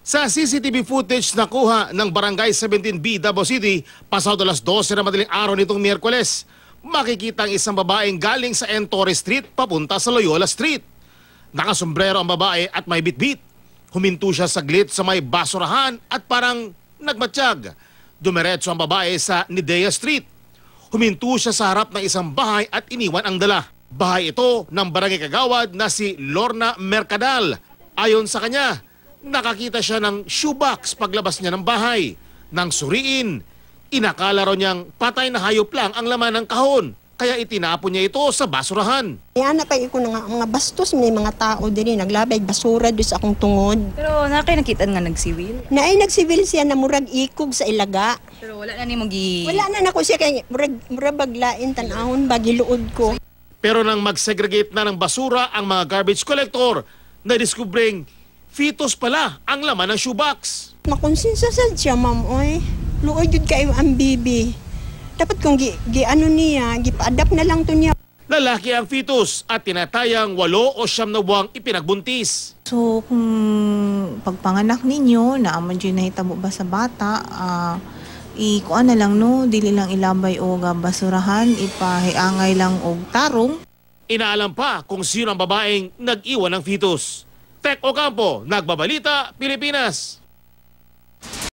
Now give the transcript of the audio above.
Sa CCTV footage na kuha ng Barangay 17B, Davao City, pasado alas 12 na madaling araw nitong Miyerkules, makikita ang isang babaeng galing sa Torres Street papunta sa Loyola Street. Nakasombrero ang babae at may bitbit. Huminto siya saglit sa may basurahan at parang nagmatsyag. Dumiretso ang babae sa Nidea Street. Huminto siya sa harap ng isang bahay at iniwan ang dala. Bahay ito ng barangay kagawad na si Lorna Mercadal. Ayon sa kanya, nakakita siya ng shoebox paglabas niya ng bahay. Nang suriin, inakala raw niyang patay na hayop lang ang laman ng kahon. Kaya itinapon niya ito sa basurahan. Yan na kayo ko na mga bastos, may mga tao din naglabay basura doon sa akong tungod. Pero nakita nga nagsiwil. Naay nagsibil siya na murag ikog sa ilaga. Pero wala na ni mo gi... Wala na nako siya kay murag baglain tanahon bagiluod ko. Pero nang mag-segregate na ng basura ang mga garbage collector, nadiskubring fetus pala ang laman ng shoebox. Makonsinsa sad siya, ma'am, oy. Luoy jud kayo ang bibi. Dapat kung ano niya, gipa-adapt na lang to niya. Lalaki ang fetus at tinatayang 8 o 9 na buwang ipinagbuntis. So kung pagpanganak ninyo, naaman dyan nahitabo ba sa bata, ikuan na lang no, dili lang ilabay o basurahan, ipahiangay lang og tarong. Inaalam pa kung sino ang babaeng nag-iwan ng fetus. Tek Ocampo, Nagbabalita, Pilipinas.